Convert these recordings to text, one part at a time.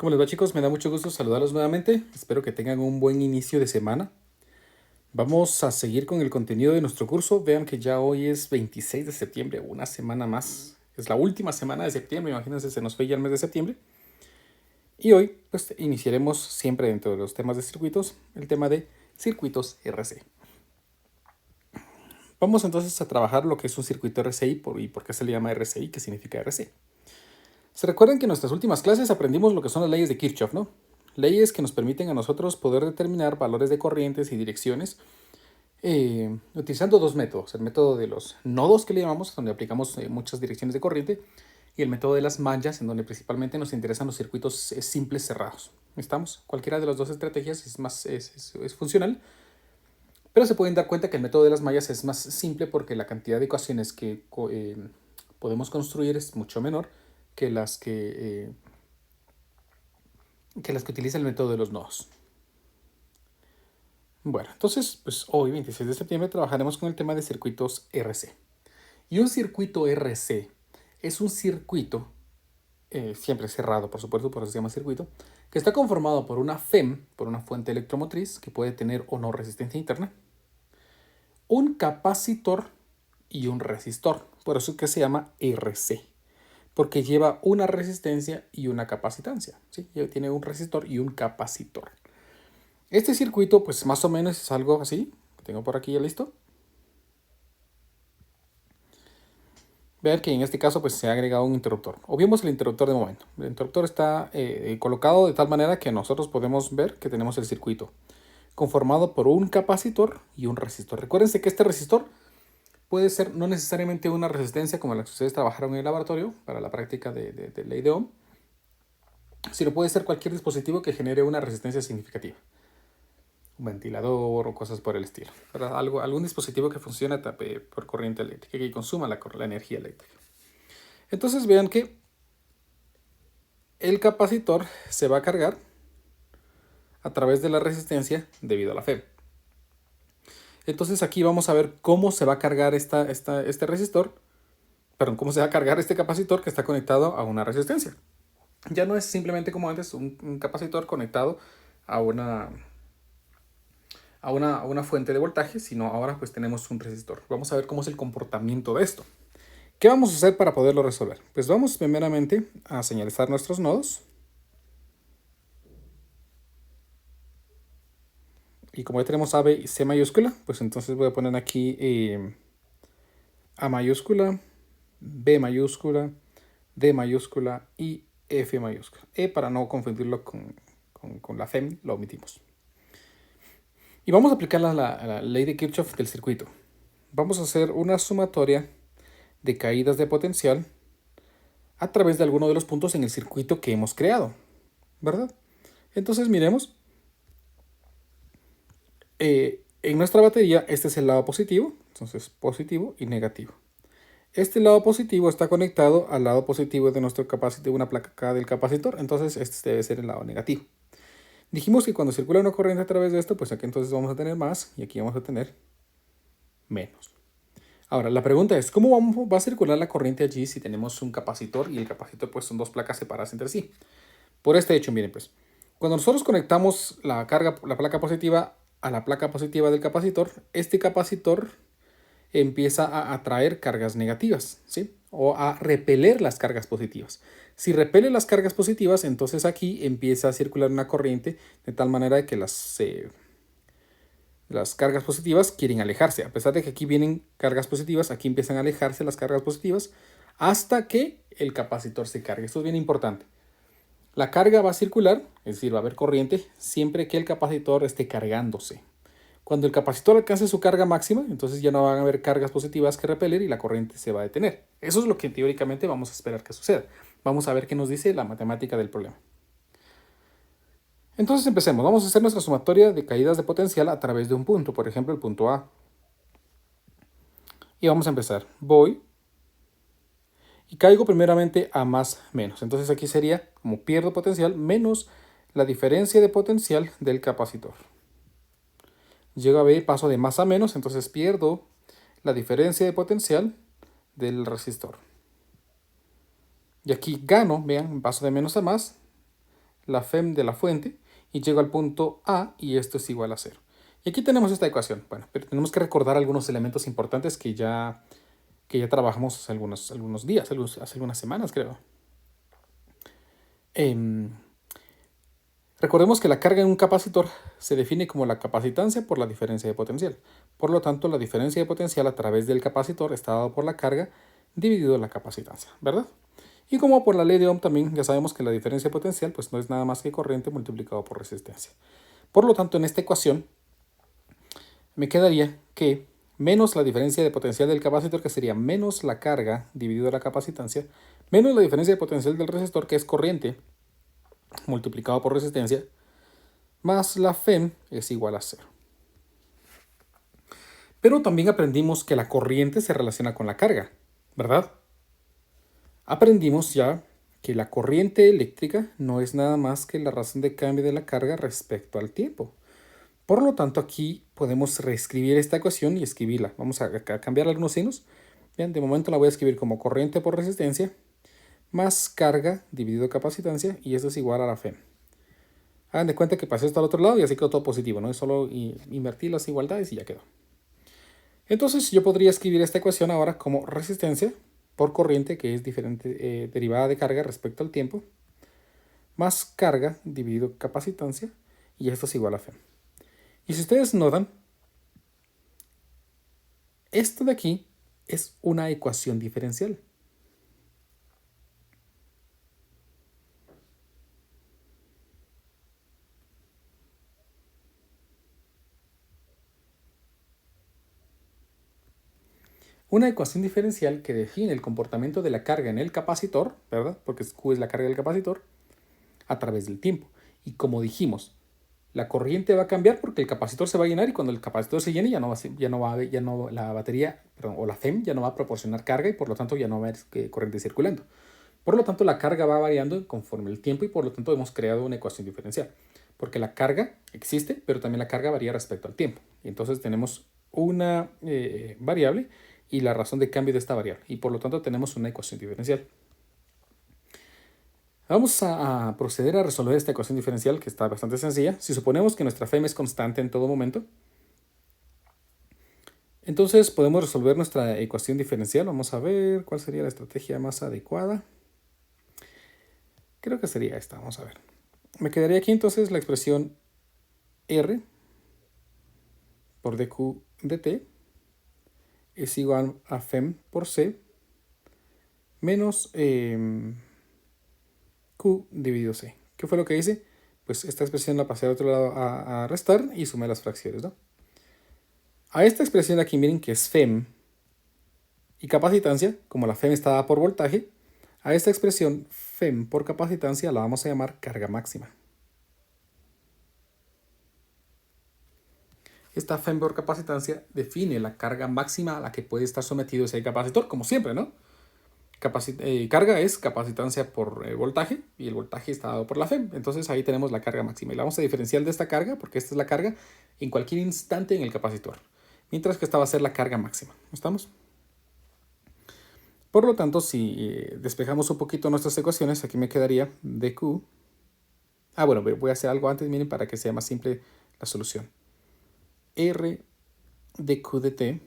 ¿Cómo les va, chicos? Me da mucho gusto saludarlos nuevamente. Espero que tengan un buen inicio de semana. Vamos a seguir con el contenido de nuestro curso. Vean que ya hoy es 26 de septiembre, una semana más. Es la última semana de septiembre, imagínense, se nos fue ya el mes de septiembre. Y hoy, pues, iniciaremos siempre dentro de los temas de circuitos, el tema de circuitos RC. Vamos entonces a trabajar lo que es un circuito RCI y por qué se le llama RCI, qué significa RC. Se recuerdan que en nuestras últimas clases aprendimos lo que son las leyes de Kirchhoff, ¿no? Leyes que nos permiten a nosotros poder determinar valores de corrientes y direcciones utilizando dos métodos. El método de los nodos, que le llamamos, donde aplicamos muchas direcciones de corriente, y el método de las mallas, en donde principalmente nos interesan los circuitos simples cerrados. ¿Estamos? Cualquiera de las dos estrategias es funcional, pero se pueden dar cuenta que el método de las mallas es más simple porque la cantidad de ecuaciones que podemos construir es mucho menor que las que utiliza el método de los nodos. Bueno, entonces, pues hoy, 26 de septiembre, trabajaremos con el tema de circuitos RC. Y un circuito RC es un circuito, siempre cerrado, por supuesto, por eso se llama circuito, que está conformado por una FEM, por una fuente electromotriz, que puede tener o no resistencia interna, un capacitor y un resistor. Por eso es que se llama RC, porque lleva una resistencia y una capacitancia. ¿Sí? Tiene un resistor y un capacitor. Este circuito, pues más o menos es algo así. Tengo por aquí ya listo. Vean que en este caso pues se ha agregado un interruptor. Obviemos el interruptor de momento. El interruptor está colocado de tal manera que nosotros podemos ver que tenemos el circuito conformado por un capacitor y un resistor. Recuérdense que este resistor puede ser no necesariamente una resistencia como la que ustedes trabajaron en el laboratorio para la práctica de ley de Ohm, sino puede ser cualquier dispositivo que genere una resistencia significativa. Un ventilador o cosas por el estilo. Algún dispositivo que funcione por corriente eléctrica, que consuma la energía eléctrica. Entonces vean que el capacitor se va a cargar a través de la resistencia debido a la FEM. Entonces aquí vamos a ver cómo se va a cargar este resistor, cómo se va a cargar este capacitor que está conectado a una resistencia. Ya no es simplemente como antes un capacitor conectado a una fuente de voltaje, sino ahora pues tenemos un resistor. Vamos a ver cómo es el comportamiento de esto. ¿Qué vamos a hacer para poderlo resolver? Pues vamos primeramente a señalizar nuestros nodos. Y como ya tenemos A, B y C mayúscula, pues entonces voy a poner aquí A mayúscula, B mayúscula, D mayúscula y F mayúscula. Para no confundirlo con la FEM, lo omitimos. Y vamos a aplicar la ley de Kirchhoff del circuito. Vamos a hacer una sumatoria de caídas de potencial a través de alguno de los puntos en el circuito que hemos creado, ¿verdad? Entonces miremos. En nuestra batería este es el lado positivo, entonces positivo y negativo. Este lado positivo está conectado al lado positivo de nuestro capacitor, de una placa acá del capacitor, entonces este debe ser el lado negativo. Dijimos que cuando circula una corriente a través de esto, pues aquí entonces vamos a tener más y aquí vamos a tener menos. Ahora, la pregunta es, ¿cómo va a circular la corriente allí si tenemos un capacitor y el capacitor pues son dos placas separadas entre sí? Por este hecho, miren pues, cuando nosotros conectamos la placa positiva a la placa positiva del capacitor, este capacitor empieza a atraer cargas negativas, ¿sí? O a repeler las cargas positivas. Si repele las cargas positivas, entonces aquí empieza a circular una corriente de tal manera que las cargas positivas quieren alejarse. A pesar de que aquí vienen cargas positivas, aquí empiezan a alejarse las cargas positivas hasta que el capacitor se cargue. Esto es bien importante. La carga va a circular, es decir, va a haber corriente, siempre que el capacitor esté cargándose. Cuando el capacitor alcance su carga máxima, entonces ya no van a haber cargas positivas que repeler y la corriente se va a detener. Eso es lo que teóricamente vamos a esperar que suceda. Vamos a ver qué nos dice la matemática del problema. Entonces empecemos. Vamos a hacer nuestra sumatoria de caídas de potencial a través de un punto, por ejemplo el punto A. Y vamos a empezar. Voy y caigo primeramente a más menos. Entonces aquí sería como pierdo potencial menos la diferencia de potencial del capacitor. Llego a B, paso de más a menos, entonces pierdo la diferencia de potencial del resistor. Y aquí gano, vean, paso de menos a más, la FEM de la fuente y llego al punto A y esto es igual a 0. Y aquí tenemos esta ecuación. Bueno, pero tenemos que recordar algunos elementos importantes que ya trabajamos hace algunos días, hace algunas semanas creo. Em, Recordemos que la carga en un capacitor se define como la capacitancia por la diferencia de potencial. Por lo tanto, la diferencia de potencial a través del capacitor está dado por la carga dividido la capacitancia, ¿verdad? Y como por la ley de Ohm también ya sabemos que la diferencia de potencial pues no es nada más que corriente multiplicado por resistencia. Por lo tanto, en esta ecuación me quedaría que menos la diferencia de potencial del capacitor, que sería menos la carga dividido la capacitancia, menos la diferencia de potencial del resistor, que es corriente, multiplicado por resistencia, más la FEM es igual a 0. Pero también aprendimos que la corriente se relaciona con la carga, ¿verdad? Aprendimos ya que la corriente eléctrica no es nada más que la razón de cambio de la carga respecto al tiempo. Por lo tanto, aquí podemos reescribir esta ecuación y escribirla. Vamos a cambiar algunos signos. Bien, de momento la voy a escribir como corriente por resistencia más carga dividido capacitancia y esto es igual a la FEM. Hagan de cuenta que pasé esto al otro lado y así quedó todo positivo, ¿no? Es solo invertir las igualdades y ya quedó. Entonces yo podría escribir esta ecuación ahora como resistencia por corriente, que es diferente, derivada de carga respecto al tiempo, más carga dividido capacitancia y esto es igual a FEM. Y si ustedes notan, esto de aquí es una ecuación diferencial. Una ecuación diferencial que define el comportamiento de la carga en el capacitor, ¿verdad? Porque Q es la carga del capacitor, a través del tiempo. Y como dijimos, la corriente va a cambiar porque el capacitor se va a llenar y cuando el capacitor se llene la batería, perdón, o la FEM ya no va a proporcionar carga y por lo tanto ya no va a haber corriente circulando. Por lo tanto, la carga va variando conforme el tiempo y por lo tanto hemos creado una ecuación diferencial. Porque la carga existe, pero también la carga varía respecto al tiempo. Y entonces tenemos una variable y la razón de cambio de esta variable. Y por lo tanto tenemos una ecuación diferencial. Vamos a proceder a resolver esta ecuación diferencial que está bastante sencilla. Si suponemos que nuestra FEM es constante en todo momento, entonces podemos resolver nuestra ecuación diferencial. Vamos a ver cuál sería la estrategia más adecuada. Creo que sería esta, vamos a ver. Me quedaría aquí entonces la expresión R por dQ dt es igual a FEM por C menos Q dividido C. ¿Qué fue lo que hice? Pues esta expresión la pasé al otro lado a restar y sumé las fracciones, ¿no? A esta expresión de aquí, miren que es FEM y capacitancia, como la FEM está dada por voltaje, a esta expresión FEM por capacitancia la vamos a llamar carga máxima. Esta FEM por capacitancia define la carga máxima a la que puede estar sometido ese capacitor, como siempre, ¿no? Carga es capacitancia por voltaje y el voltaje está dado por la FEM. Entonces ahí tenemos la carga máxima y la vamos a diferenciar de esta carga porque esta es la carga en cualquier instante en el capacitor, mientras que esta va a ser la carga máxima. ¿Estamos? Por lo tanto, si despejamos un poquito nuestras ecuaciones, aquí me quedaría dQ. Bueno, voy a hacer algo antes, miren, para que sea más simple la solución. R dQ dt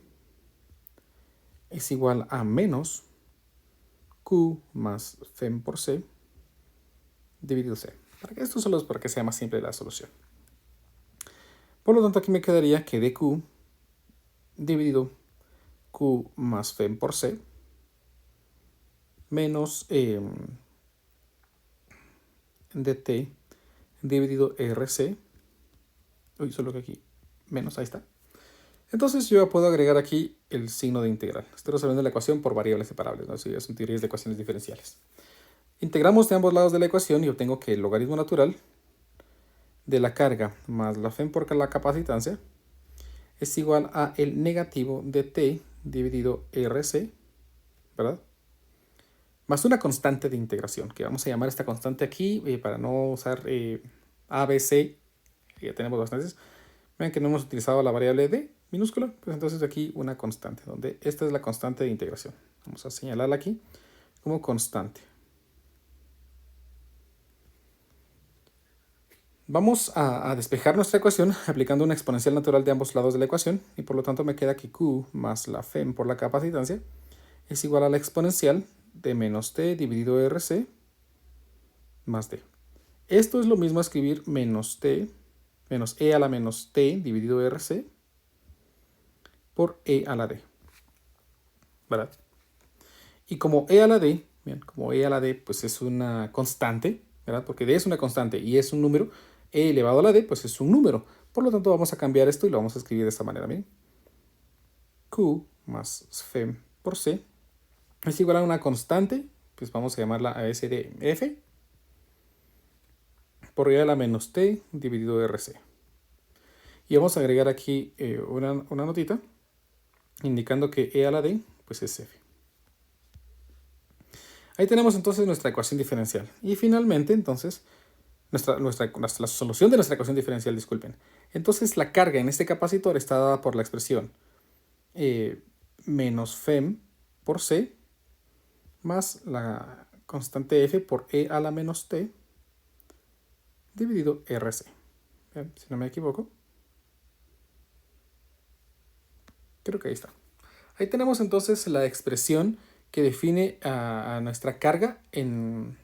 es igual a menos Q más FEM por C dividido C. Esto solo es para que sea más simple la solución. Por lo tanto, aquí me quedaría que dQ dividido Q más FEM por C menos dt dividido RC. Uy, solo que aquí menos, ahí está. Entonces yo puedo agregar aquí el signo de integral. Estoy resolviendo la ecuación por variables separables, ¿no? Así son teorías de ecuaciones diferenciales. Integramos de ambos lados de la ecuación y obtengo que el logaritmo natural de la carga más la FEM por la capacitancia es igual a el negativo de t dividido RC, ¿verdad? Más una constante de integración, que vamos a llamar esta constante aquí para no usar A, B, C, ya tenemos bastantes. Vean que no hemos utilizado la variable d minúscula, pues entonces aquí una constante, donde esta es la constante de integración. Vamos a señalarla aquí como constante. Vamos a despejar nuestra ecuación aplicando una exponencial natural de ambos lados de la ecuación y por lo tanto me queda que Q más la FEM por la capacitancia es igual a la exponencial de menos T dividido RC más D. Esto es lo mismo a escribir menos E a la menos T dividido RC por E a la D, ¿verdad? Y como E a la D, bien, como E a la D pues es una constante, ¿verdad? Porque D es una constante y es un número, E elevado a la D pues es un número. Por lo tanto vamos a cambiar esto y lo vamos a escribir de esta manera, miren. Q más FEM por C es igual a una constante, pues vamos a llamarla a S de F, por E a la menos T dividido RC. Y vamos a agregar aquí una notita indicando que E a la D pues es F. Ahí tenemos entonces nuestra ecuación diferencial. Y finalmente, entonces, la solución de nuestra ecuación diferencial, disculpen. Entonces, la carga en este capacitor está dada por la expresión menos FEM por C más la constante F por E a la menos T dividido RC. Bien, si no me equivoco. Creo que ahí está. Ahí tenemos entonces la expresión que define a nuestra carga en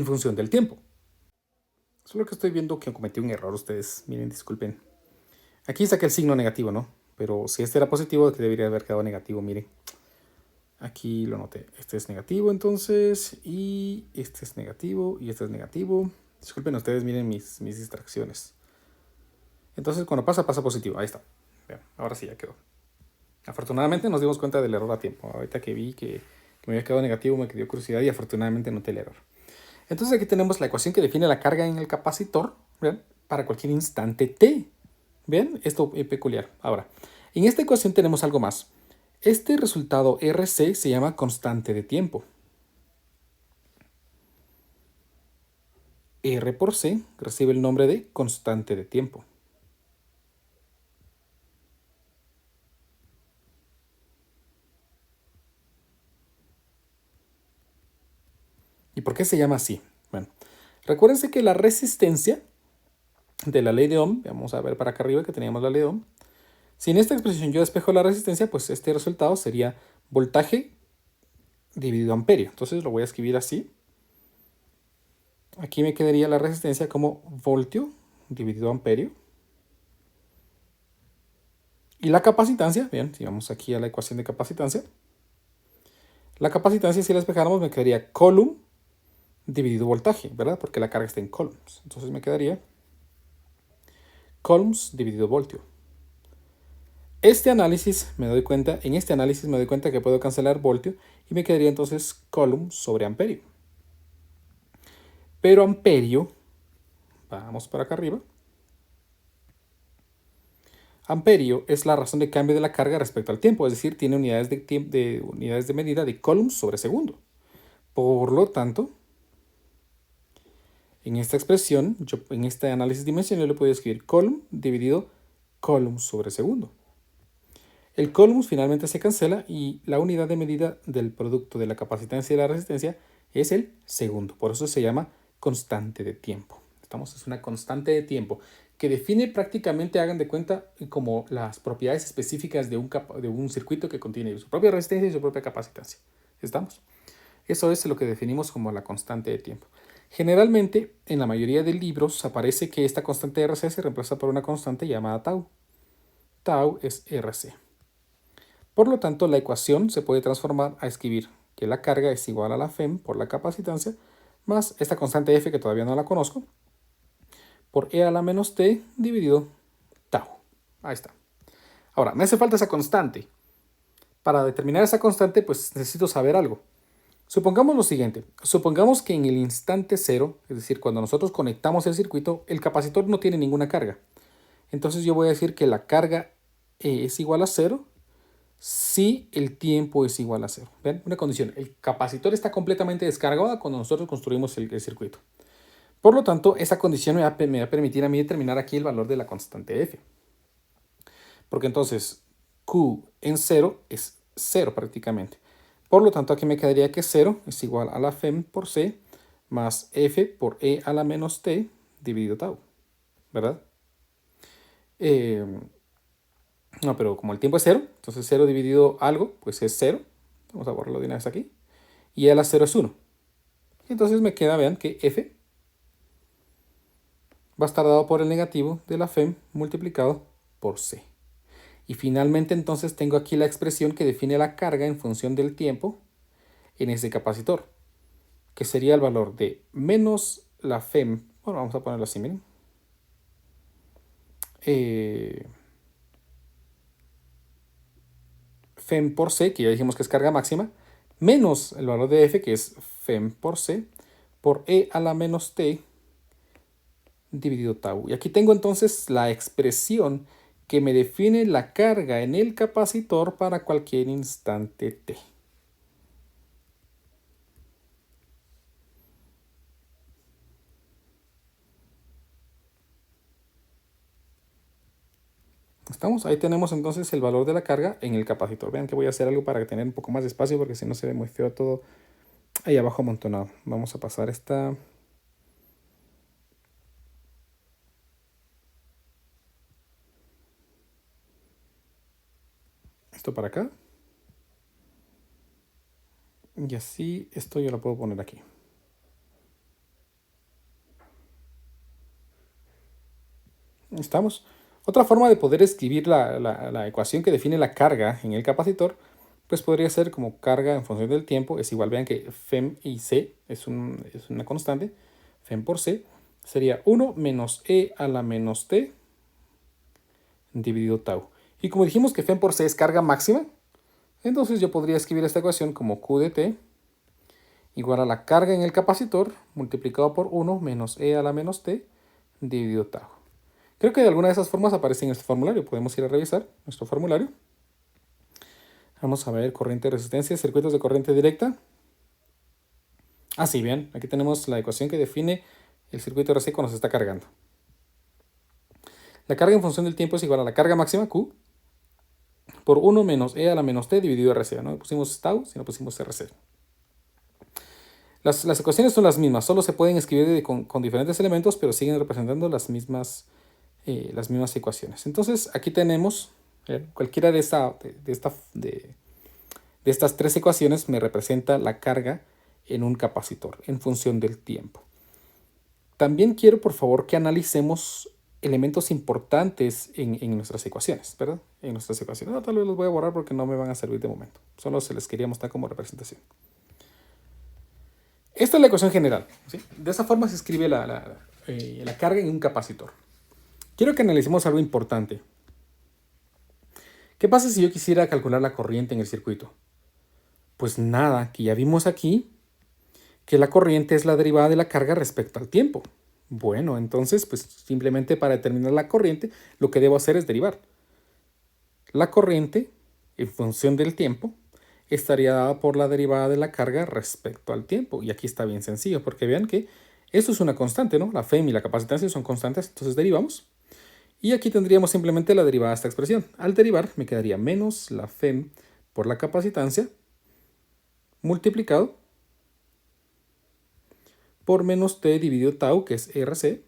función del tiempo. Solo que estoy viendo que cometí un error. Ustedes, miren, disculpen. Aquí saqué el signo negativo, ¿no? Pero si este era positivo, que debería haber quedado negativo, miren. Aquí lo noté. Este es negativo entonces, y este es negativo, y este es negativo. Disculpen ustedes, miren mis distracciones. Entonces cuando pasa positivo. Ahí está. Vean, ahora sí ya quedó. Afortunadamente nos dimos cuenta del error a tiempo. Ahorita que vi que me había quedado negativo me dio curiosidad y afortunadamente noté el error. Entonces aquí tenemos la ecuación que define la carga en el capacitor, ¿bien? Para cualquier instante t. ¿Bien? Esto es peculiar. Ahora, en esta ecuación tenemos algo más. Este resultado RC se llama constante de tiempo. R por C recibe el nombre de constante de tiempo. ¿Y por qué se llama así? Bueno, recuérdense que la resistencia de la ley de Ohm, vamos a ver para acá arriba que teníamos la ley de Ohm, si en esta expresión yo despejo la resistencia, pues este resultado sería voltaje dividido amperio. Entonces lo voy a escribir así. Aquí me quedaría la resistencia como voltio dividido amperio. Y la capacitancia, bien, si vamos aquí a la ecuación de capacitancia, la capacitancia si la despejáramos me quedaría coulomb dividido voltaje, ¿verdad? Porque la carga está en coulombs. Entonces me quedaría coulombs dividido voltio. En este análisis me doy cuenta que puedo cancelar voltio y me quedaría entonces coulomb sobre amperio. Pero amperio, vamos para acá arriba, amperio es la razón de cambio de la carga respecto al tiempo, es decir, tiene unidades de medida de coulombs sobre segundo. Por lo tanto, en esta expresión, en este análisis dimensional le puedo escribir coulomb dividido coulombs sobre segundo. El coulomb finalmente se cancela y la unidad de medida del producto de la capacitancia y la resistencia es el segundo. Por eso se llama constante de tiempo. Es una constante de tiempo que define prácticamente, hagan de cuenta, como las propiedades específicas de un circuito que contiene su propia resistencia y su propia capacitancia. ¿Estamos? Eso es lo que definimos como la constante de tiempo. Generalmente, en la mayoría de libros aparece que esta constante de RC se reemplaza por una constante llamada tau. Tau es RC. Por lo tanto, la ecuación se puede transformar a escribir que la carga es igual a la FEM por la capacitancia más esta constante F que todavía no la conozco por E a la menos T dividido tau. Ahí está. Ahora, me hace falta esa constante. Para determinar esa constante, pues necesito saber algo. Supongamos lo siguiente. Supongamos que en el instante cero, es decir, cuando nosotros conectamos el circuito, el capacitor no tiene ninguna carga. Entonces yo voy a decir que la carga es igual a cero si el tiempo es igual a cero. ¿Ven? Una condición. El capacitor está completamente descargado cuando nosotros construimos el circuito. Por lo tanto, esa condición me va a permitir a mí determinar aquí el valor de la constante F. Porque entonces Q en cero es cero prácticamente. Por lo tanto, aquí me quedaría que 0 es igual a la FEM por C más f por e a la menos t dividido tau, ¿verdad? No, pero como el tiempo es 0, entonces 0 dividido algo, pues es 0. Vamos a borrarlo de una vez aquí. Y e a la 0 es 1. Entonces me queda, vean, que f va a estar dado por el negativo de la FEM multiplicado por c. Y finalmente entonces tengo aquí la expresión que define la carga en función del tiempo en ese capacitor, que sería el valor de menos la FEM, bueno, vamos a ponerlo así, miren. FEM por C, que ya dijimos que es carga máxima, menos el valor de F, que es FEM por C, por E a la menos T dividido tau. Y aquí tengo entonces la expresión que me define la carga en el capacitor para cualquier instante t. ¿Estamos? Ahí tenemos entonces el valor de la carga en el capacitor. Vean que voy a hacer algo para tener un poco más de espacio porque si no se ve muy feo todo ahí abajo amontonado. Vamos a pasar esto para acá. Y así esto yo lo puedo poner aquí. ¿Estamos? Otra forma de poder escribir la ecuación que define la carga en el capacitor, pues podría ser como carga en función del tiempo, es igual, vean que FEM y C es una constante, FEM por C sería 1 menos E a la menos T dividido tau. Y como dijimos que FEM por C es carga máxima, entonces yo podría escribir esta ecuación como Q de T igual a la carga en el capacitor multiplicado por 1 menos E a la menos T dividido tau. Creo que de alguna de esas formas aparece en este formulario. Podemos ir a revisar nuestro formulario. Vamos a ver corriente de resistencia, circuitos de corriente directa. Ah, sí, bien. Aquí tenemos la ecuación que define el circuito RC cuando se está cargando. La carga en función del tiempo es igual a la carga máxima, Q, por 1 menos E a la menos T dividido RC. No pusimos tau, sino pusimos RC. Las ecuaciones son las mismas, solo se pueden escribir con diferentes elementos, pero siguen representando las mismas ecuaciones. Entonces, aquí tenemos cualquiera de estas tres ecuaciones me representa la carga en un capacitor en función del tiempo. También quiero, por favor, que analicemos elementos importantes en nuestras ecuaciones, ¿verdad? En nuestras ecuaciones. No, tal vez los voy a borrar porque no me van a servir de momento. Solo se les quería mostrar como representación. Esta es la ecuación general, ¿sí? De esa forma se escribe la carga en un capacitor. Quiero que analicemos algo importante. ¿Qué pasa si yo quisiera calcular la corriente en el circuito? Pues nada, que ya vimos aquí que la corriente es la derivada de la carga respecto al tiempo. Bueno, entonces, pues simplemente para determinar la corriente, lo que debo hacer es derivar. La corriente, en función del tiempo, estaría dada por la derivada de la carga respecto al tiempo. Y aquí está bien sencillo, porque vean que esto es una constante, ¿no? La FEM y la capacitancia son constantes, entonces derivamos. Y aquí tendríamos simplemente la derivada de esta expresión. Al derivar me quedaría menos la FEM por la capacitancia multiplicado por menos T dividido tau, que es RC,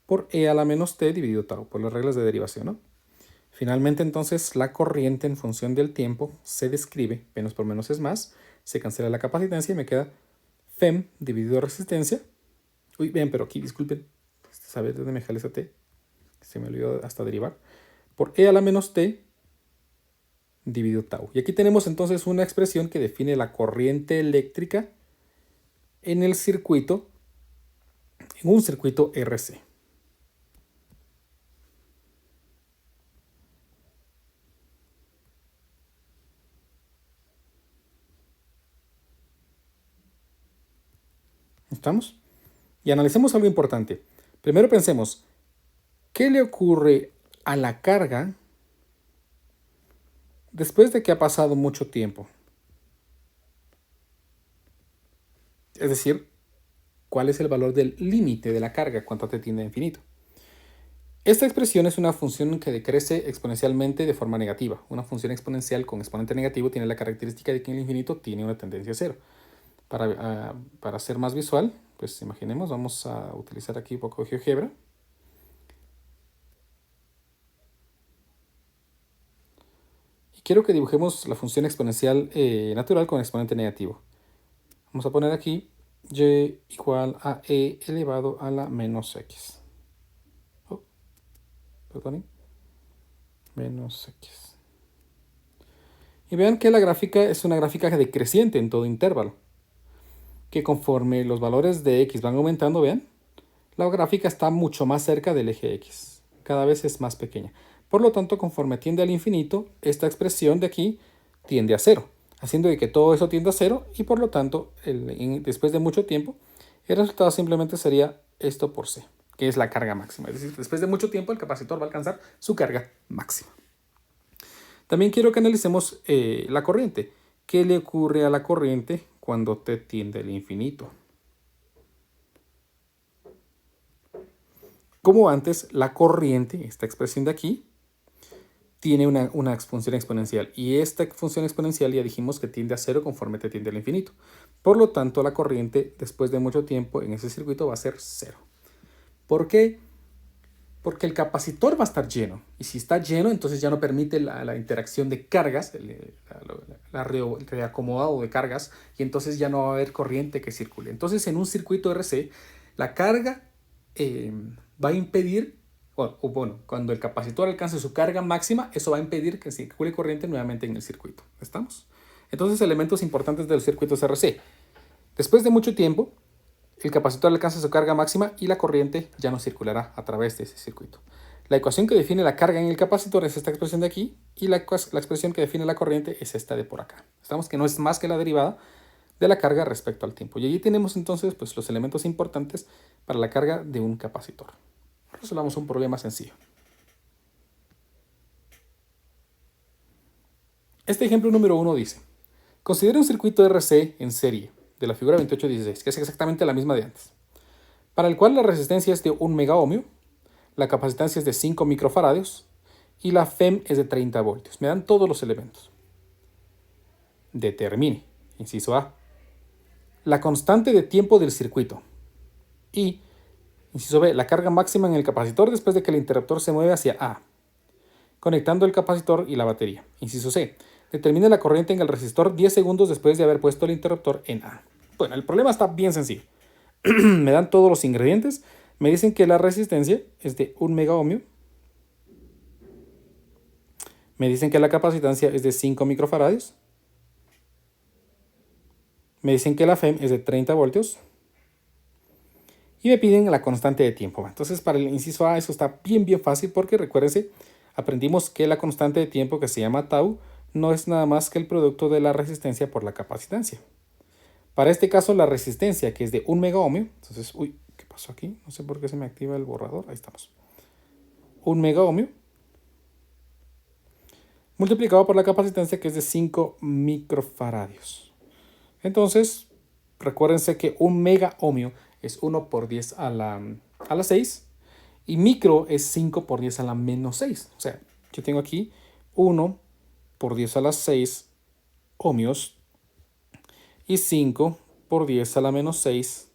por E a la menos T dividido tau, por las reglas de derivación, ¿no? Finalmente, entonces, la corriente en función del tiempo se describe, menos por menos es más, se cancela la capacitancia y me queda FEM dividido resistencia. Uy, bien, pero aquí, disculpen, ¿sabes dónde me jale esa T? Se me olvidó hasta derivar. Por E a la menos T dividido tau. Y aquí tenemos entonces una expresión que define la corriente eléctrica en el circuito, en un circuito RC. ¿Estamos? Y analicemos algo importante. Primero pensemos, ¿qué le ocurre a la carga después de que ha pasado mucho tiempo? Es decir, ¿cuál es el valor del límite de la carga? ¿Cuánto te tiende a infinito? Esta expresión es una función que decrece exponencialmente de forma negativa. Una función exponencial con exponente negativo tiene la característica de que en el infinito tiene una tendencia a cero. Para hacer más visual, pues imaginemos, vamos a utilizar aquí un poco de GeoGebra. Y quiero que dibujemos la función exponencial natural con exponente negativo. Vamos a poner aquí y igual a e elevado a la menos x. Oh, perdonen. Menos x. Y vean que la gráfica es una gráfica decreciente en todo intervalo. Que conforme los valores de x van aumentando, vean, la gráfica está mucho más cerca del eje x. Cada vez es más pequeña. Por lo tanto, conforme tiende al infinito, esta expresión de aquí tiende a cero, haciendo de que todo eso tienda a cero y por lo tanto, después de mucho tiempo, el resultado simplemente sería esto por c, que es la carga máxima. Es decir, después de mucho tiempo el capacitor va a alcanzar su carga máxima. También quiero que analicemos la corriente. ¿Qué le ocurre a la corriente cuando t tiende al infinito? Como antes, la corriente, esta expresión de aquí, tiene una función exponencial. Y esta función exponencial ya dijimos que tiende a cero conforme t tiende al infinito. Por lo tanto, la corriente, después de mucho tiempo en ese circuito, va a ser cero. ¿Por qué? Porque el capacitor va a estar lleno. Y si está lleno, entonces ya no permite la interacción de cargas, el reacomodado de cargas, y entonces ya no va a haber corriente que circule. Entonces, en un circuito RC, la carga va a impedir, bueno, cuando el capacitor alcance su carga máxima, eso va a impedir que circule corriente nuevamente en el circuito. ¿Estamos? Entonces, elementos importantes del circuito RC. Después de mucho tiempo, el capacitor alcanza su carga máxima y la corriente ya no circulará a través de ese circuito. La ecuación que define la carga en el capacitor es esta expresión de aquí y la expresión que define la corriente es esta de por acá. Estamos que no es más que la derivada de la carga respecto al tiempo. Y allí tenemos entonces pues, los elementos importantes para la carga de un capacitor. Resolvamos un problema sencillo. Este ejemplo número 1 dice, considera un circuito RC en serie de la figura 2816, que es exactamente la misma de antes, para el cual la resistencia es de 1 megaohmio, la capacitancia es de 5 microfaradios y la FEM es de 30 voltios. Me dan todos los elementos. Determine, inciso A, la constante de tiempo del circuito y, inciso B, la carga máxima en el capacitor después de que el interruptor se mueve hacia A, conectando el capacitor y la batería. Inciso C, determine la corriente en el resistor 10 segundos después de haber puesto el interruptor en A. Bueno, el problema está bien sencillo. Me dan todos los ingredientes. Me dicen que la resistencia es de 1 megaohmio. Me dicen que la capacitancia es de 5 microfaradios. Me dicen que la FEM es de 30 voltios. Y me piden la constante de tiempo. Entonces, para el inciso A, eso está bien fácil porque recuérdense, aprendimos que la constante de tiempo, que se llama tau, no es nada más que el producto de la resistencia por la capacitancia. Para este caso, la resistencia, que es de 1 megaohmio, entonces, uy, ¿qué pasó aquí? No sé por qué se me activa el borrador, ahí estamos. 1 megaohmio multiplicado por la capacitancia, que es de 5 microfaradios. Entonces, recuérdense que 1 megaohmio es 1 por 10 a la 6 y micro es 5 por 10 a la menos 6. O sea, yo tengo aquí 1 por 10 a la 6 ohmios y 5 por 10 a la menos 6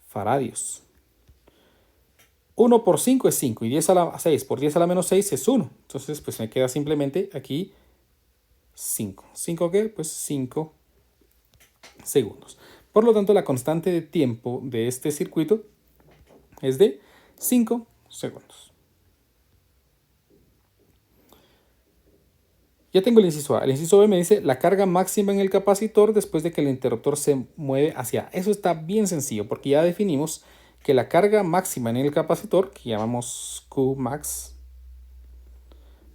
faradios. 1 por 5 es 5 y 10 a la 6 por 10 a la menos 6 es 1. Entonces, pues me queda simplemente aquí 5. ¿5 qué? Pues 5 segundos. Por lo tanto, la constante de tiempo de este circuito es de 5 segundos. Ya tengo el inciso A. El inciso B me dice la carga máxima en el capacitor después de que el interruptor se mueve hacia A. Eso está bien sencillo porque ya definimos que la carga máxima en el capacitor, que llamamos Qmax,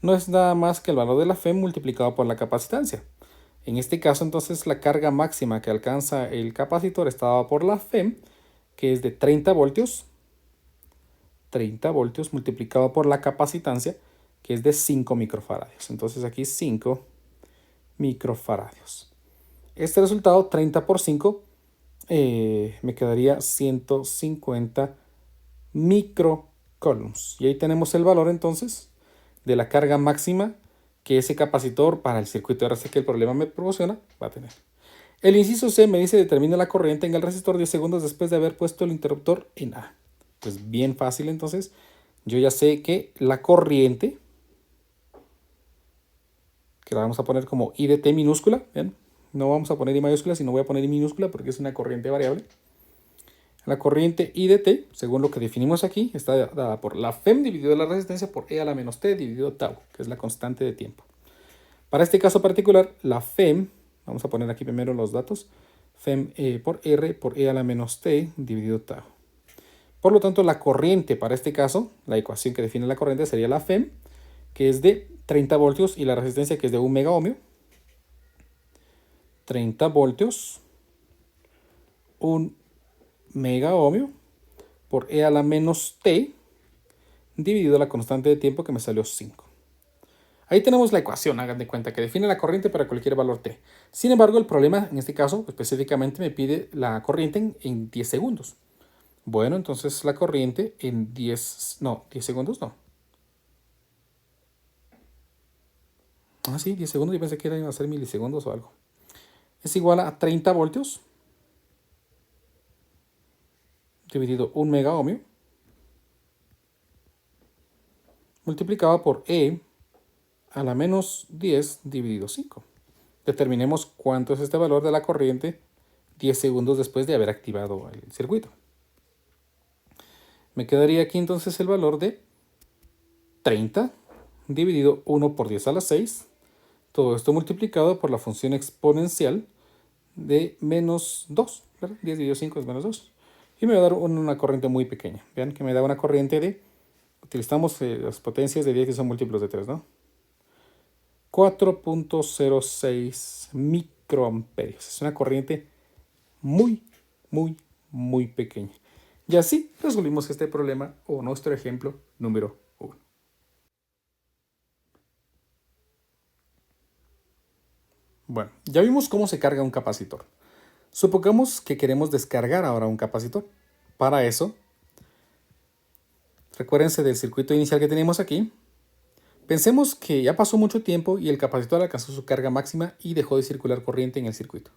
no es nada más que el valor de la FEM multiplicado por la capacitancia. En este caso, entonces, la carga máxima que alcanza el capacitor está dada por la FEM, que es de 30 voltios. 30 voltios multiplicado por la capacitancia, que es de 5 microfaradios. Entonces aquí 5 microfaradios. Este resultado, 30 por 5, me quedaría 150 microcoulombs. Y ahí tenemos el valor entonces de la carga máxima que ese capacitor para el circuito RC que el problema me proporciona va a tener. El inciso C me dice determina la corriente en el resistor 10 segundos después de haber puesto el interruptor en A. Pues bien fácil entonces. Yo ya sé que la corriente, que la vamos a poner como I de T minúscula, ¿ven? No vamos a poner I mayúscula, sino voy a poner I minúscula porque es una corriente variable. La corriente I de T, según lo que definimos aquí, está dada por la FEM dividido la resistencia por E a la menos T dividido tau, que es la constante de tiempo. Para este caso particular, la FEM, vamos a poner aquí primero los datos, FEM por R por E a la menos T dividido tau. Por lo tanto, la corriente para este caso, la ecuación que define la corriente sería la FEM, que es de 30 voltios, y la resistencia que es de 1 megaohmio. 30 voltios, 1 megaohmio por E a la menos T dividido la constante de tiempo, que me salió 5. Ahí tenemos la ecuación, hagan de cuenta, que define la corriente para cualquier valor T. Sin embargo, el problema en este caso específicamente me pide la corriente en 10 segundos. Bueno, entonces la corriente en 10 segundos no. Ah, sí, 10 segundos, yo pensé que iban a ser milisegundos o algo. Es igual a 30 voltios dividido 1 megaohmio multiplicado por E a la menos 10 dividido 5. Determinemos cuánto es este valor de la corriente 10 segundos después de haber activado el circuito. Me quedaría aquí entonces el valor de 30 dividido 1 por 10 a la 6. Todo esto multiplicado por la función exponencial de menos 2. ¿Verdad? 10 dividido 5 es menos 2. Y me va a dar una corriente muy pequeña. Vean que me da una corriente de... Utilizamos las potencias de 10 que son múltiplos de 3, ¿no? 4.06 microamperios. Es una corriente muy, muy, muy pequeña. Y así resolvimos este problema o nuestro ejemplo número 1. Bueno, ya vimos cómo se carga un capacitor. Supongamos que queremos descargar ahora un capacitor. Para eso, recuérdense del circuito inicial que teníamos aquí. Pensemos que ya pasó mucho tiempo y el capacitor alcanzó su carga máxima y dejó de circular corriente en el circuito.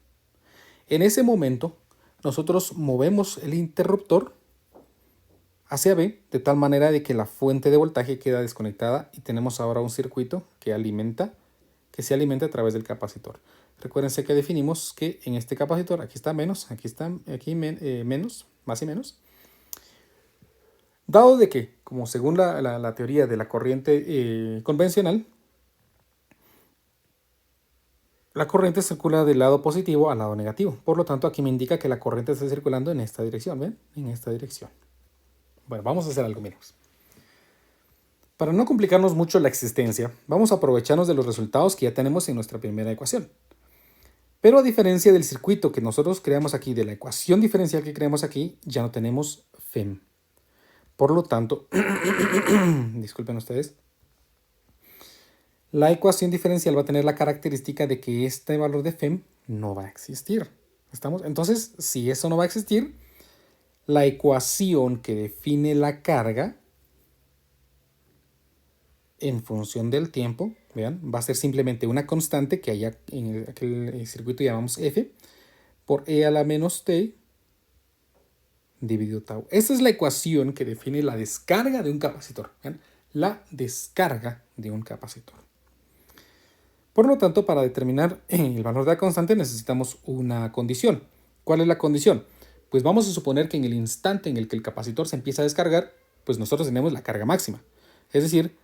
En ese momento, nosotros movemos el interruptor hacia B de tal manera de que la fuente de voltaje queda desconectada y tenemos ahora un circuito que se alimenta a través del capacitor. Recuérdense que definimos que en este capacitor, aquí está menos, menos, más y menos. Dado de que, como según la teoría de la corriente convencional, la corriente circula del lado positivo al lado negativo. Por lo tanto, aquí me indica que la corriente está circulando en esta dirección, ¿ven? En esta dirección. Bueno, vamos a hacer algo, miremos. Para no complicarnos mucho la existencia, vamos a aprovecharnos de los resultados que ya tenemos en nuestra primera ecuación. Pero a diferencia del circuito que nosotros creamos aquí, de la ecuación diferencial que creamos aquí, ya no tenemos FEM. Por lo tanto, disculpen ustedes, la ecuación diferencial va a tener la característica de que este valor de FEM no va a existir. ¿Estamos? Entonces, si eso no va a existir, la ecuación que define la carga en función del tiempo, vean, va a ser simplemente una constante que allá en aquel circuito llamamos F por E a la menos T dividido tau. Esa es la ecuación que define la descarga de un capacitor. ¿Vean? La descarga de un capacitor. Por lo tanto, para determinar el valor de la constante necesitamos una condición. ¿Cuál es la condición? Pues vamos a suponer que en el instante en el que el capacitor se empieza a descargar, pues nosotros tenemos la carga máxima. Es decir,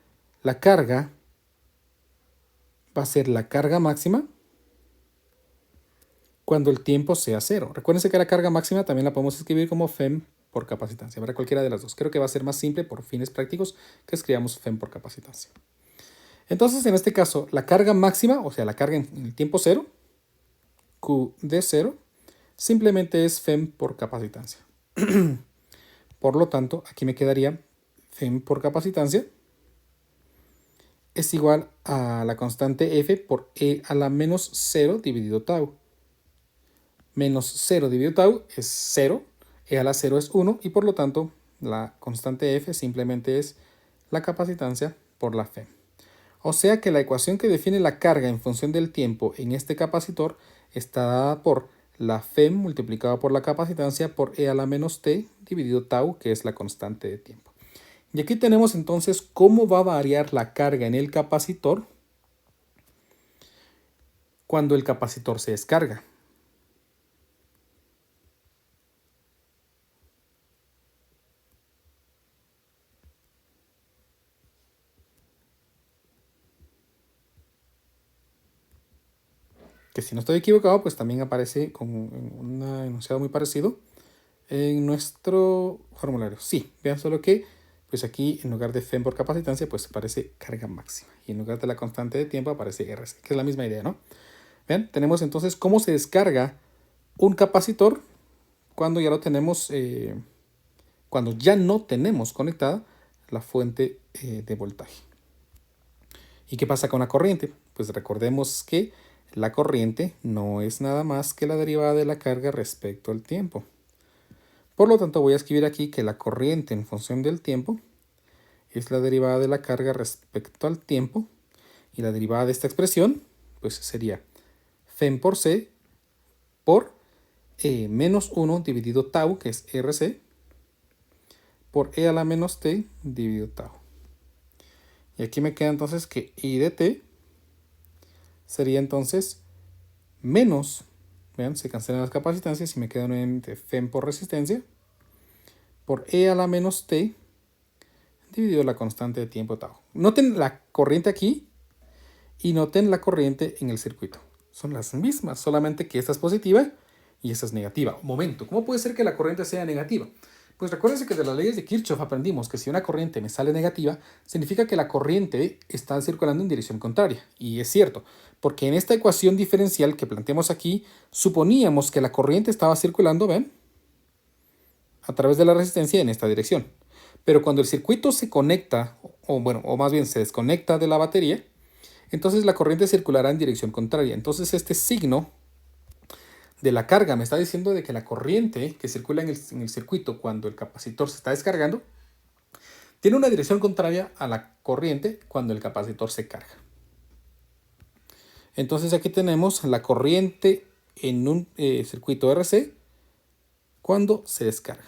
la carga va a ser la carga máxima cuando el tiempo sea 0. Recuérdense que la carga máxima también la podemos escribir como FEM por capacitancia. Habrá cualquiera de las dos. Creo que va a ser más simple por fines prácticos que escribamos FEM por capacitancia. Entonces, en este caso, la carga máxima, o sea, la carga en el tiempo 0, Q de 0, simplemente es FEM por capacitancia. Por lo tanto, aquí me quedaría FEM por capacitancia es igual a la constante F por E a la menos 0 dividido tau. Menos 0 dividido tau es 0, E a la 0 es 1 y por lo tanto la constante F simplemente es la capacitancia por la FEM. O sea que la ecuación que define la carga en función del tiempo en este capacitor está dada por la FEM multiplicado por la capacitancia por E a la menos T dividido tau, que es la constante de tiempo. Y aquí tenemos entonces cómo va a variar la carga en el capacitor cuando el capacitor se descarga. Que si no estoy equivocado, pues también aparece con un enunciado muy parecido en nuestro formulario. Sí, vean solo que pues aquí en lugar de FEM por capacitancia pues aparece carga máxima y en lugar de la constante de tiempo aparece RC, que es la misma idea, ¿no? Vean, tenemos entonces cómo se descarga un capacitor cuando ya lo tenemos, cuando ya no tenemos conectada la fuente de voltaje. ¿Y qué pasa con la corriente? Pues recordemos que la corriente no es nada más que la derivada de la carga respecto al tiempo. Por lo tanto, voy a escribir aquí que la corriente en función del tiempo es la derivada de la carga respecto al tiempo. Y la derivada de esta expresión, pues sería FEM por C por menos 1 dividido tau, que es RC, por E a la menos T dividido tau. Y aquí me queda entonces que I de T sería entonces menos, vean, se cancelan las capacitancias y me queda nuevamente FEM por resistencia, por E a la menos T dividido la constante de tiempo tau. Noten la corriente aquí y noten la corriente en el circuito. Son las mismas, solamente que esta es positiva y esta es negativa. Un momento, ¿cómo puede ser que la corriente sea negativa? Pues recuérdense que de las leyes de Kirchhoff aprendimos que si una corriente me sale negativa, significa que la corriente está circulando en dirección contraria. Y es cierto, porque en esta ecuación diferencial que planteamos aquí, suponíamos que la corriente estaba circulando, ¿ven?, a través de la resistencia en esta dirección. Pero cuando el circuito se conecta, o más bien se desconecta de la batería, entonces la corriente circulará en dirección contraria. Entonces este signo de la carga me está diciendo de que la corriente que circula en el circuito cuando el capacitor se está descargando tiene una dirección contraria a la corriente cuando el capacitor se carga. Entonces aquí tenemos la corriente en un circuito RC cuando se descarga.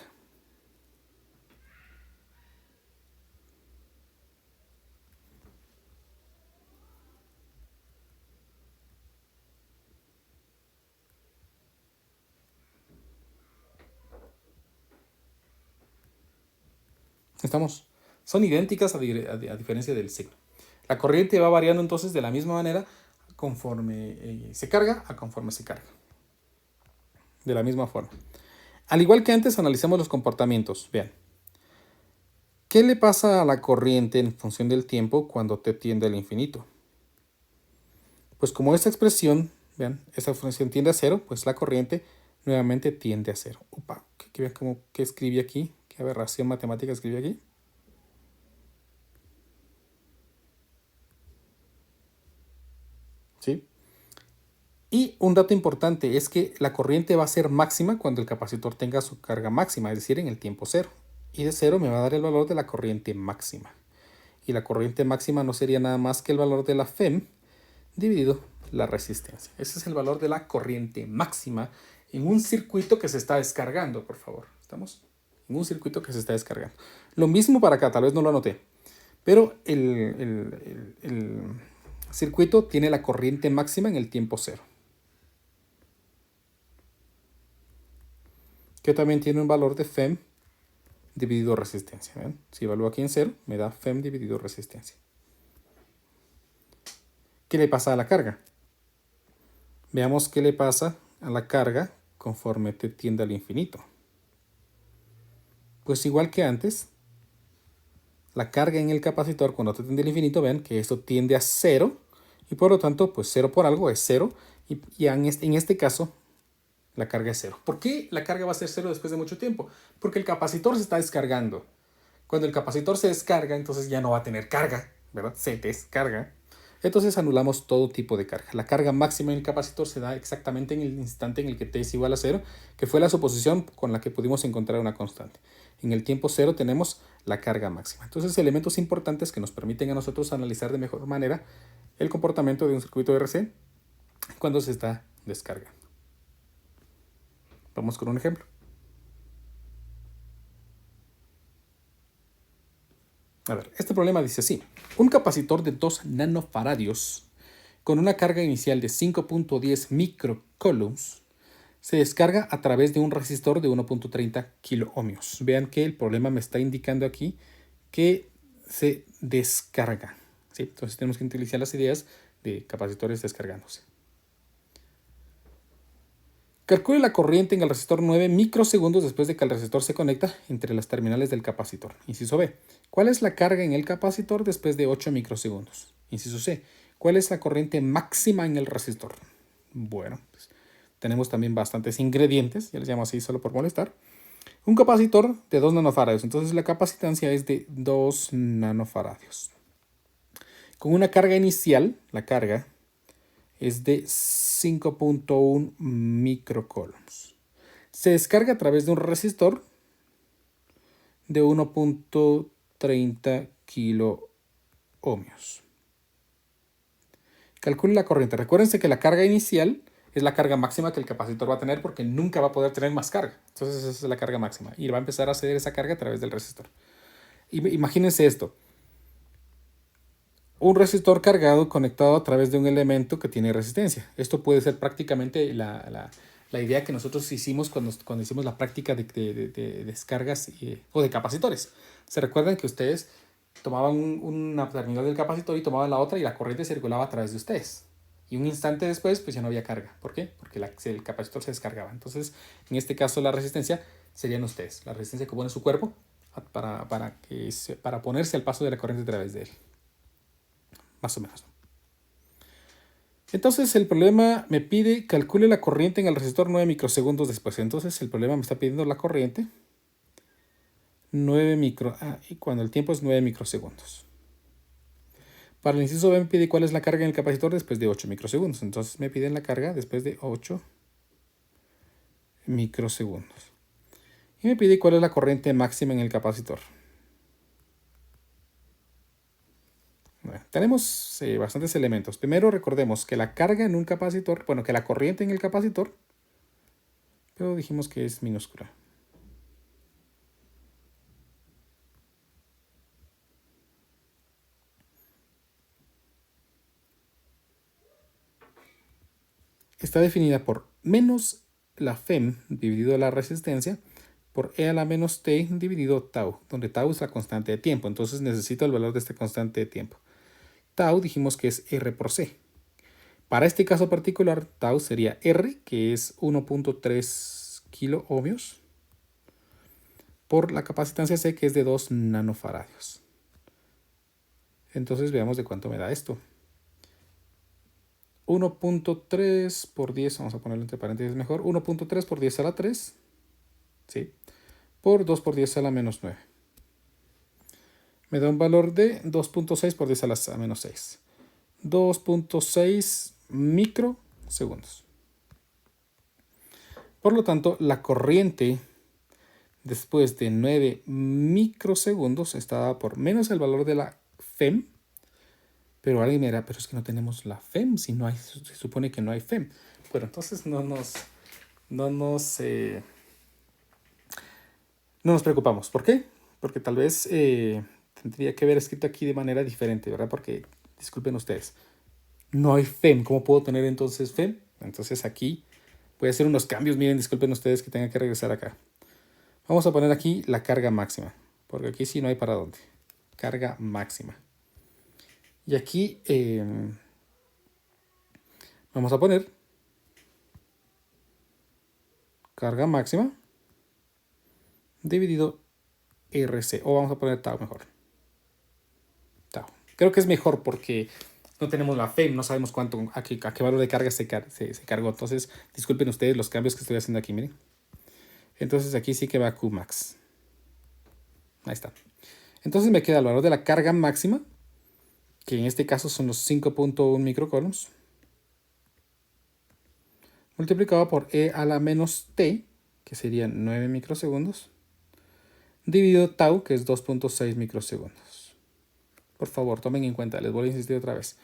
¿Estamos? Son idénticas a diferencia del signo. La corriente va variando entonces de la misma manera conforme se carga a conforme se carga. De la misma forma. Al igual que antes, analicemos los comportamientos. Vean. ¿Qué le pasa a la corriente en función del tiempo cuando t tiende al infinito? Pues como esta expresión, vean, esta función tiende a cero, pues la corriente nuevamente tiende a cero. Upa, ¿qué escribí aquí? ¿Qué aberración matemática escribí aquí? ¿Sí? Y un dato importante es que la corriente va a ser máxima cuando el capacitor tenga su carga máxima, es decir, en el tiempo cero. Y de cero me va a dar el valor de la corriente máxima. Y la corriente máxima no sería nada más que el valor de la FEM dividido la resistencia. Ese es el valor de la corriente máxima en un circuito que se está descargando, por favor. ¿Estamos? En un circuito que se está descargando. Lo mismo para acá, tal vez no lo anoté. Pero el circuito tiene la corriente máxima en el tiempo cero. Que también tiene un valor de FEM dividido resistencia. ¿Ven? Si evalúo aquí en cero, me da FEM dividido resistencia. ¿Qué le pasa a la carga? Veamos qué le pasa a la carga conforme t tiende al infinito. Pues igual que antes, la carga en el capacitor cuando t tiende al infinito, vean que esto tiende a cero y por lo tanto, pues cero por algo es cero y en este caso la carga es cero. ¿Por qué la carga va a ser cero después de mucho tiempo? Porque el capacitor se está descargando. Cuando el capacitor se descarga, entonces ya no va a tener carga, ¿verdad? Se descarga. Entonces anulamos todo tipo de carga. La carga máxima en el capacitor se da exactamente en el instante en el que t es igual a cero, que fue la suposición con la que pudimos encontrar una constante. En el tiempo cero tenemos la carga máxima. Entonces, elementos importantes que nos permiten a nosotros analizar de mejor manera el comportamiento de un circuito RC cuando se está descargando. Vamos con un ejemplo. A ver, este problema dice así. Un capacitor de 2 nanofaradios con una carga inicial de 5.10 microcoulombs se descarga a través de un resistor de 1.30 kiloohmios. Vean que el problema me está indicando aquí que se descarga, ¿sí? Entonces tenemos que utilizar las ideas de capacitores descargándose. Calcule la corriente en el resistor 9 microsegundos después de que el resistor se conecta entre las terminales del capacitor. Inciso B. ¿Cuál es la carga en el capacitor después de 8 microsegundos? Inciso C. ¿Cuál es la corriente máxima en el resistor? Bueno, pues tenemos también bastantes ingredientes, ya les llamo así solo por molestar. Un capacitor de 2 nanofaradios, entonces la capacitancia es de 2 nanofaradios. Con una carga inicial, la carga es de 5.1 microcoulombs. Se descarga a través de un resistor de 1.30 kiloohmios. Calcule la corriente. Recuérdense que la carga inicial es la carga máxima que el capacitor va a tener porque nunca va a poder tener más carga. Entonces esa es la carga máxima y va a empezar a ceder esa carga a través del resistor. Imagínense esto. Un resistor cargado conectado a través de un elemento que tiene resistencia. Esto puede ser prácticamente la idea que nosotros hicimos cuando hicimos la práctica de descargas o de capacitores. ¿Se recuerdan que ustedes tomaban una terminal del capacitor y tomaban la otra y la corriente circulaba a través de ustedes? Y un instante después, pues ya no había carga. ¿Por qué? Porque el capacitor se descargaba. Entonces, en este caso, la resistencia serían ustedes. La resistencia que pone su cuerpo para ponerse al paso de la corriente a través de él. Más o menos. Entonces el problema me pide calcule la corriente en el resistor 9 microsegundos después. Entonces el problema me está pidiendo la corriente 9 y cuando el tiempo es 9 microsegundos. Para el inciso B me pide cuál es la carga en el capacitor después de 8 microsegundos. Entonces me piden la carga después de 8 microsegundos. Y me pide cuál es la corriente máxima en el capacitor. Bueno, tenemos bastantes elementos. Primero recordemos que la carga en un capacitor, que la corriente en el capacitor, pero dijimos que es minúscula. Está definida por menos la FEM dividido la resistencia por E a la menos T dividido tau, donde tau es la constante de tiempo. Entonces necesito el valor de esta constante de tiempo. Tau dijimos que es R por C. Para este caso particular, tau sería R, que es 1.3 kiloohmios, por la capacitancia C, que es de 2 nanofaradios. Entonces veamos de cuánto me da esto. 1.3 por 10, vamos a ponerlo entre paréntesis mejor, 1.3 por 10 a la 3, ¿sí? Por 2 por 10 a la menos 9. Me da un valor de 2.6 por 10 a la menos 6. 2.6 microsegundos. Por lo tanto, la corriente después de 9 microsegundos está dada por menos el valor de la FEM. Pero alguien me dirá, pero es que no tenemos la FEM, si no hay, se supone que no hay FEM. Bueno, entonces no nos preocupamos. ¿Por qué? Porque tal vez tendría que haber escrito aquí de manera diferente, ¿verdad? Porque, disculpen ustedes, no hay FEM. ¿Cómo puedo tener entonces FEM? Entonces aquí voy a hacer unos cambios. Miren, disculpen ustedes que tenga que regresar acá. Vamos a poner aquí la carga máxima, porque aquí sí no hay para dónde. Carga máxima. Y aquí vamos a poner carga máxima dividido RC. O vamos a poner tau mejor. Tau. Creo que es mejor porque no tenemos la FEM, no sabemos a qué valor de carga se cargó. Entonces, disculpen ustedes los cambios que estoy haciendo aquí, miren. Entonces aquí sí que va Qmax. Ahí está. Entonces me queda el valor de la carga máxima, que en este caso son los 5.1 microcoulombs, multiplicado por E a la menos T, que serían 9 microsegundos, dividido tau, que es 2.6 microsegundos. Por favor, tomen en cuenta, les voy a insistir otra vez.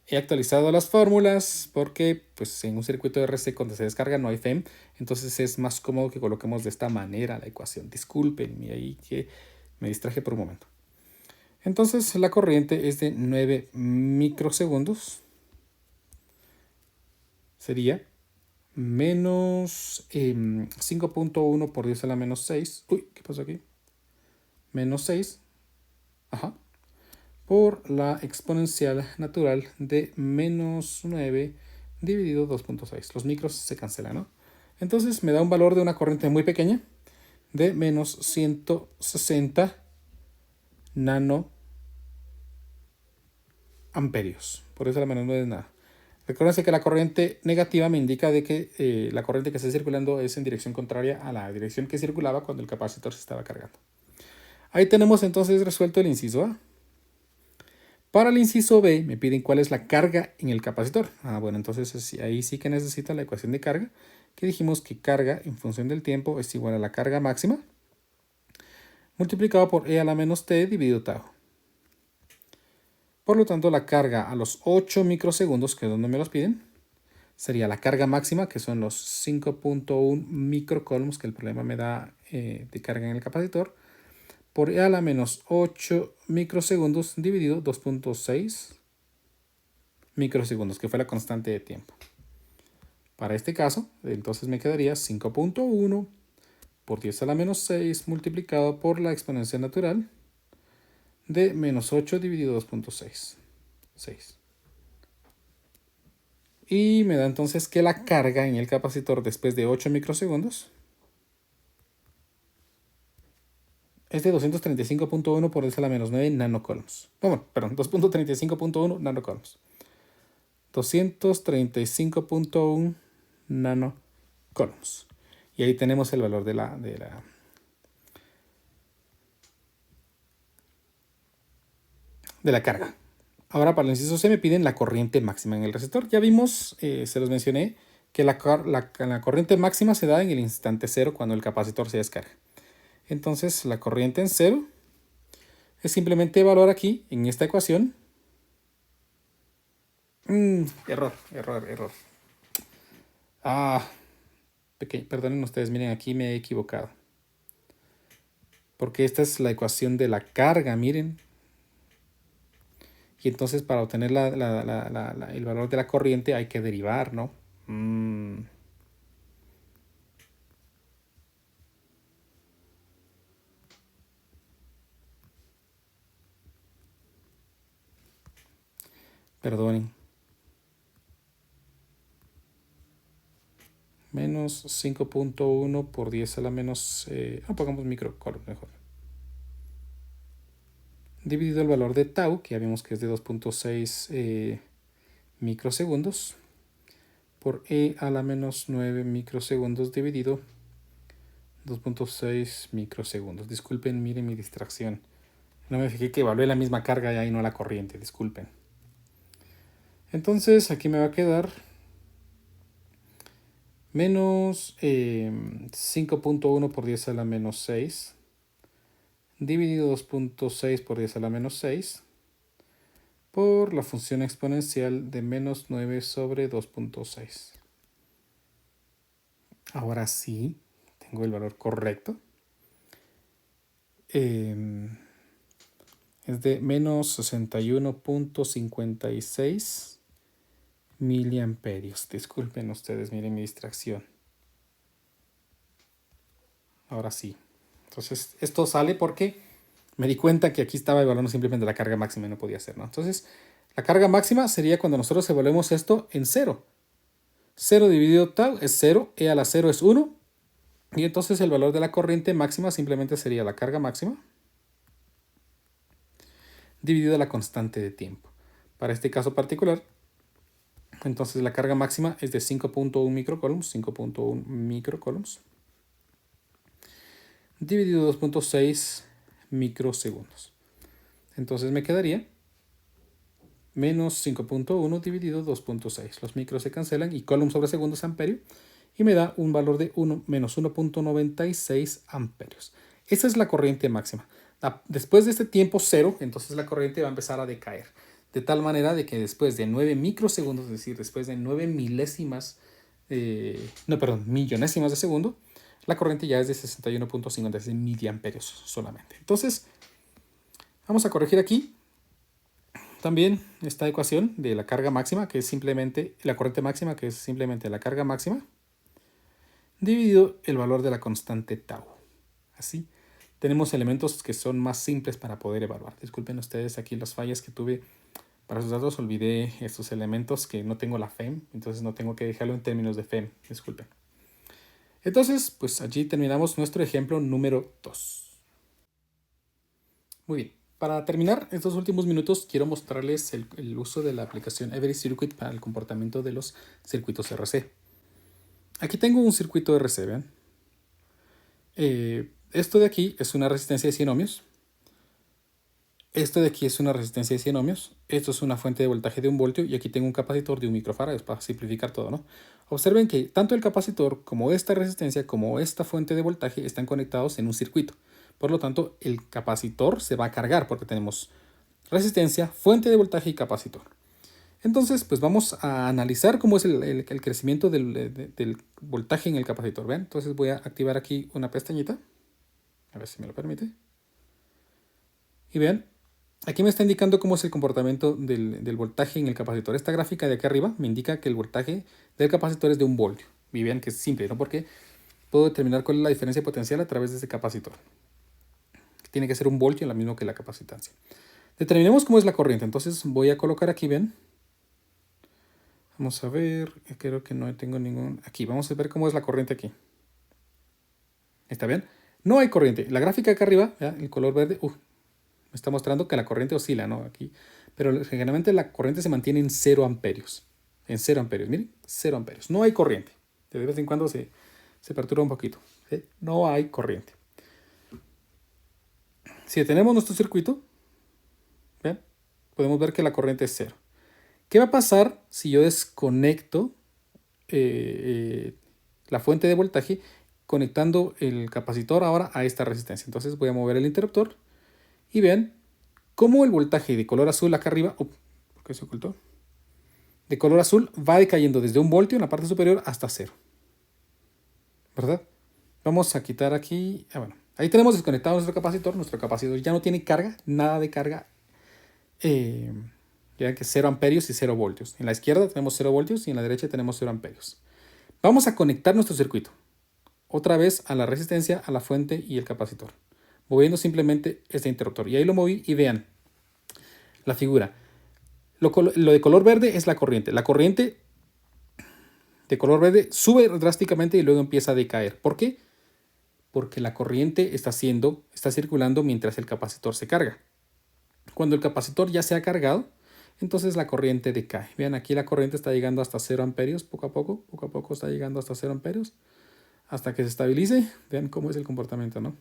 He actualizado las fórmulas porque pues, en un circuito RC cuando se descarga no hay FEM, entonces es más cómodo que coloquemos de esta manera la ecuación. Disculpen, ahí que me distraje por un momento. Entonces la corriente es de 9 microsegundos. Sería menos 5.1 por 10 a la menos 6. Uy, ¿qué pasó aquí? Menos 6. Ajá. Por la exponencial natural de menos 9 dividido 2.6. Los micros se cancelan, ¿no? Entonces me da un valor de una corriente muy pequeña de menos 160 nanoamperios. Por eso la menos 9 es nada. Recuerden que la corriente negativa me indica de que la corriente que está circulando es en dirección contraria a la dirección que circulaba cuando el capacitor se estaba cargando. Ahí tenemos entonces resuelto el inciso A. Para el inciso B me piden cuál es la carga en el capacitor. Bueno, entonces ahí sí que necesita la ecuación de carga, que dijimos que carga en función del tiempo es igual a la carga máxima multiplicado por E a la menos T dividido tau. Por lo tanto, la carga a los 8 microsegundos, que es donde me los piden, sería la carga máxima, que son los 5.1 microcoulombs, que el problema me da de carga en el capacitor, por E a la menos 8 microsegundos dividido 2.6 microsegundos, que fue la constante de tiempo. Para este caso, entonces me quedaría 5.1 por 10 a la menos 6 multiplicado por la exponencial natural de menos 8 dividido 2.6. 6. Y me da entonces que la carga en el capacitor después de 8 microsegundos es de 235.1 por 10 a la menos 9 nanocoulombs. Bueno, perdón, 2.35.1 nanocoulombs. 235.1 nanocoulombs. Y ahí tenemos el valor de la carga. Ahora para el inciso C me piden la corriente máxima en el resistor. Ya vimos, se los mencioné, que la corriente máxima se da en el instante cero cuando el capacitor se descarga. Entonces la corriente en cero es simplemente evaluar aquí, en esta ecuación. Error. Perdonen ustedes, miren, aquí me he equivocado. Porque esta es la ecuación de la carga, miren. Y entonces para obtener el valor de la corriente hay que derivar, ¿no? Perdonen. Menos 5.1 por 10 a la menos... pongamos microcoulomb mejor. Dividido el valor de tau, que ya vimos que es de 2.6 microsegundos, por E a la menos 9 microsegundos dividido 2.6 microsegundos. Disculpen, miren mi distracción. No me fijé que evalué la misma carga y ahí no la corriente, disculpen. Entonces aquí me va a quedar menos 5.1 por 10 a la menos 6 dividido 2.6 por 10 a la menos 6 por la función exponencial de menos 9 sobre 2.6. Ahora sí, tengo el valor correcto. Es de menos 61.56 miliamperios. Disculpen ustedes, miren mi distracción. Ahora sí. Entonces, esto sale porque me di cuenta que aquí estaba evaluando simplemente la carga máxima y no podía ser, ¿no? Entonces, la carga máxima sería cuando nosotros evaluemos esto en 0. 0 dividido tau es 0, E a la 0 es 1. Y entonces el valor de la corriente máxima simplemente sería la carga máxima dividido la constante de tiempo. Para este caso particular, entonces la carga máxima es de 5.1 microcoulombs, 5.1 microcoulombs, dividido 2.6 microsegundos. Entonces me quedaría menos 5.1 dividido 2.6. Los micros se cancelan y coulomb sobre segundo es amperio. Y me da un valor de menos 1.96 amperios. Esa es la corriente máxima. Después de este tiempo cero, entonces la corriente va a empezar a decaer. de tal manera de que después de 9 microsegundos, es decir, después de 9 milésimas, millonésimas de segundo, la corriente ya es de 61.56 miliamperios solamente. Entonces, vamos a corregir aquí también esta ecuación de la carga máxima, que es simplemente la corriente máxima, que es simplemente la carga máxima, dividido el valor de la constante tau. Así, tenemos elementos que son más simples para poder evaluar. Disculpen ustedes aquí las fallas que tuve para sus datos. Olvidé estos elementos que no tengo la FEM, entonces no tengo que dejarlo en términos de FEM. Disculpen. Entonces, pues allí terminamos nuestro ejemplo número 2. Muy bien. Para terminar estos últimos minutos, quiero mostrarles el uso de la aplicación Every Circuit para el comportamiento de los circuitos RC. Aquí tengo un circuito RC, vean. Esto de aquí es una resistencia de 100 ohmios. Esto de aquí es una resistencia de 100 ohmios. Esto es una fuente de voltaje de 1 voltio. Y aquí tengo un capacitor de 1 microfarad, para simplificar todo, ¿no? Observen que tanto el capacitor como esta resistencia como esta fuente de voltaje están conectados en un circuito. Por lo tanto, el capacitor se va a cargar porque tenemos resistencia, fuente de voltaje y capacitor. Entonces, pues vamos a analizar cómo es el crecimiento del voltaje en el capacitor. ¿Ven? Entonces voy a activar aquí una pestañita. A ver si me lo permite. Y vean, aquí me está indicando cómo es el comportamiento del voltaje en el capacitor. Esta gráfica de aquí arriba me indica que el voltaje del capacitor es de 1 voltio. Y vean que es simple, ¿no? Porque puedo determinar cuál es la diferencia potencial a través de ese capacitor. Tiene que ser 1 voltio, lo mismo que la capacitancia. Determinemos cómo es la corriente. Entonces voy a colocar aquí, ven. Vamos a ver, creo que no tengo ningún... Aquí, vamos a ver cómo es la corriente aquí. ¿Está bien? No hay corriente. La gráfica acá arriba, ¿ya? El color verde, me está mostrando que la corriente oscila, ¿no? Aquí. Pero generalmente la corriente se mantiene en 0 amperios. En 0 amperios, miren, 0 amperios. No hay corriente. De vez en cuando se perturba un poquito. ¿Sí? No hay corriente. Si detenemos nuestro circuito, ¿ven? Podemos ver que la corriente es 0. ¿Qué va a pasar si yo desconecto la fuente de voltaje conectando el capacitor ahora a esta resistencia? Entonces voy a mover el interruptor y vean cómo el voltaje de color azul acá arriba, ¿por qué se ocultó? De color azul va decayendo desde 1 voltio en la parte superior hasta 0. ¿Verdad? Vamos a quitar aquí, bueno, ahí tenemos desconectado nuestro capacitor ya no tiene carga, nada de carga. Ya que 0 amperios y 0 voltios. En la izquierda tenemos 0 voltios y en la derecha tenemos 0 amperios. Vamos a conectar nuestro circuito. Otra vez a la resistencia, a la fuente y el capacitor. Moviendo simplemente este interruptor. Y ahí lo moví y vean la figura. Lo de color verde es la corriente. La corriente de color verde sube drásticamente y luego empieza a decaer. ¿Por qué? Porque la corriente está circulando mientras el capacitor se carga. Cuando el capacitor ya se ha cargado, entonces la corriente decae. Vean, aquí la corriente está llegando hasta 0 amperios, poco a poco está llegando hasta 0 amperios, hasta que se estabilice. Vean cómo es el comportamiento, ¿no?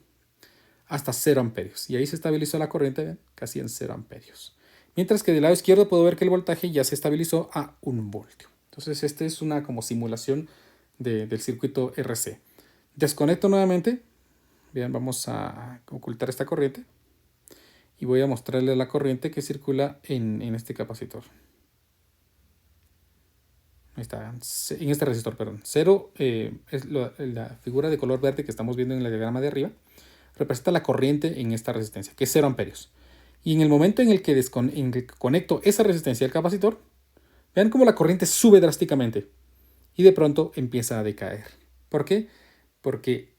Hasta 0 amperios. Y ahí se estabilizó la corriente, vean, casi en 0 amperios. Mientras que del lado izquierdo puedo ver que el voltaje ya se estabilizó a 1 voltio. Entonces, esta es una como simulación del circuito RC. Desconecto nuevamente. Vean, vamos a ocultar esta corriente. Y voy a mostrarle la corriente que circula en este capacitor. Ahí está, en este resistor, perdón. 0 es la figura de color verde que estamos viendo en el diagrama de arriba. Representa la corriente en esta resistencia, que es 0 amperios. Y en el momento en el que conecto esa resistencia al capacitor, vean cómo la corriente sube drásticamente. Y de pronto empieza a decaer. ¿Por qué? Porque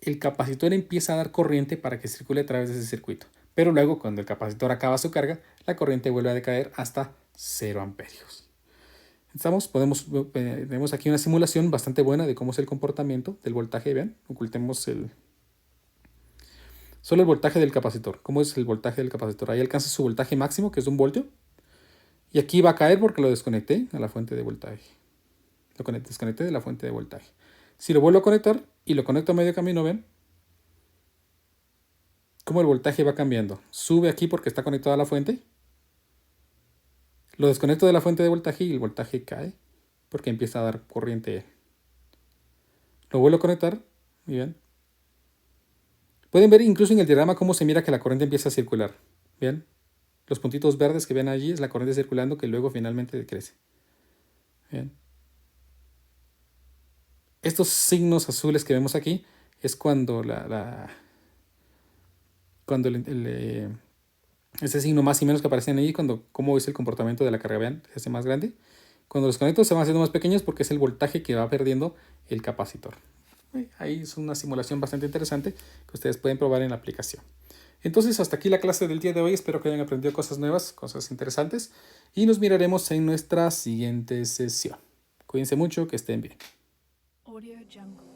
el capacitor empieza a dar corriente para que circule a través de ese circuito. Pero luego, cuando el capacitor acaba su carga, la corriente vuelve a decaer hasta 0 amperios. Tenemos aquí una simulación bastante buena de cómo es el comportamiento del voltaje. Vean, ocultemos solo el voltaje del capacitor. ¿Cómo es el voltaje del capacitor? Ahí alcanza su voltaje máximo, que es 1 voltio. Y aquí va a caer porque lo desconecté a la fuente de voltaje. Lo desconecté de la fuente de voltaje. Si lo vuelvo a conectar y lo conecto a medio camino, ven cómo el voltaje va cambiando. Sube aquí porque está conectado a la fuente. Lo desconecto de la fuente de voltaje y el voltaje cae porque empieza a dar corriente. Lo vuelvo a conectar y ven. Pueden ver incluso en el diagrama cómo se mira que la corriente empieza a circular. Bien. Los puntitos verdes que ven allí es la corriente circulando que luego finalmente decrece. Bien. Estos signos azules que vemos aquí es cuando ese signo más y menos que aparecen ahí, cómo es el comportamiento de la carga, vean, se hace más grande. Cuando los conectos se van haciendo más pequeños porque es el voltaje que va perdiendo el capacitor. Ahí es una simulación bastante interesante que ustedes pueden probar en la aplicación. Entonces, hasta aquí la clase del día de hoy. Espero que hayan aprendido cosas nuevas, cosas interesantes. Y nos miraremos en nuestra siguiente sesión. Cuídense mucho, que estén bien. Audio Jungle.